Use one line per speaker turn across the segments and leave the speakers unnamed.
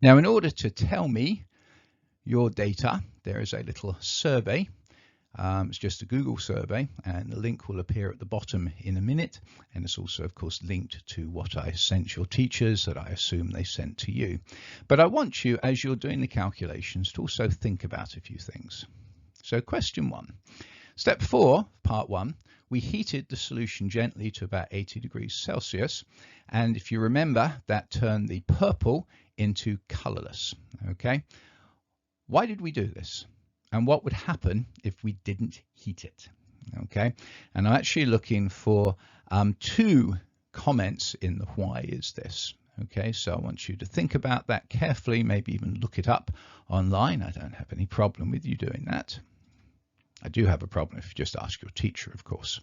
Now, in order to tell me your data, there is a little survey. It's just a Google survey, and the link will appear at the bottom in a minute. And it's also, of course, linked to what I sent your teachers that I assume they sent to you. But I want you, as you're doing the calculations, to also think about a few things. So question 1. Step 4, part 1, we heated the solution gently to about 80 degrees Celsius. And if you remember, that turned the purple into colorless. Okay. Why did we do this? And what would happen if we didn't heat it? Okay. And I'm actually looking for 2 comments in the why is this. Okay, so I want you to think about that carefully, maybe even look it up online. I don't have any problem with you doing that. I do have a problem if you just ask your teacher, of course.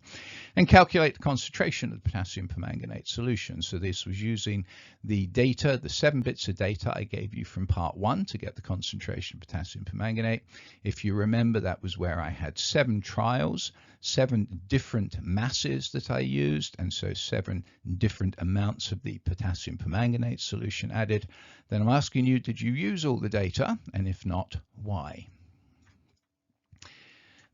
And calculate the concentration of the potassium permanganate solution. So this was using the data, the 7 bits of data I gave you from part 1 to get the concentration of potassium permanganate. If you remember, that was where I had 7 trials, 7 different masses that I used, and so 7 different amounts of the potassium permanganate solution added. Then I'm asking you, did you use all the data? And if not, why?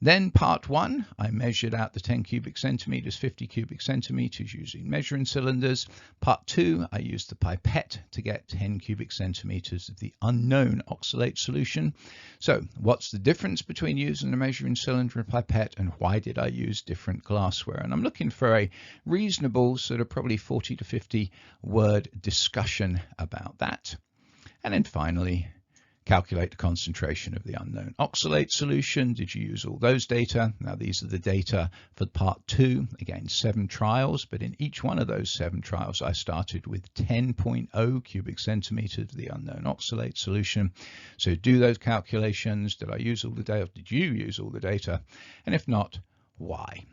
Then part 1, I measured out the 10 cubic centimeters, 50 cubic centimeters using measuring cylinders. Part 2, I used the pipette to get 10 cubic centimeters of the unknown oxalate solution. So what's the difference between using a measuring cylinder and pipette, and why did I use different glassware? And I'm looking for a reasonable sort of probably 40 to 50 word discussion about that. And then finally, calculate the concentration of the unknown oxalate solution. Did you use all those data? Now, these are the data for part 2. Again, 7 trials, but in each one of those 7 trials, I started with 10.0 cubic centimeters of the unknown oxalate solution. So do those calculations. Did I use all the data? Did you use all the data? And if not, why?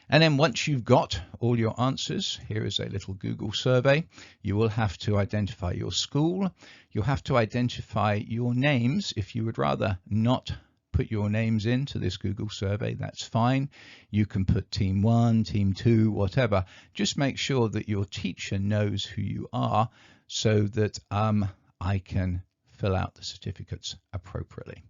And then once you've got all your answers, here is a little Google survey. You will have to identify your school. You'll have to identify your names. If you would rather not put your names into this Google survey, that's fine. You can put team 1, team 2, whatever. Just make sure that your teacher knows who you are so that I can fill out the certificates appropriately.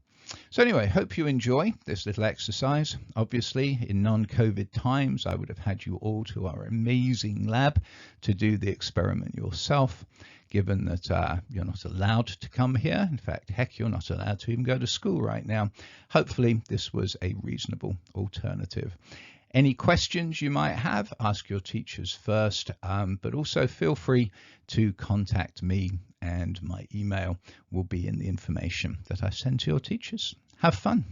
So anyway, hope you enjoy this little exercise. Obviously, in non-COVID times, I would have had you all to our amazing lab to do the experiment yourself, given that you're not allowed to come here. In fact, heck, you're not allowed to even go to school right now. Hopefully, this was a reasonable alternative. Any questions you might have, ask your teachers first, but also feel free to contact me, and my email will be in the information that I send to your teachers. Have fun.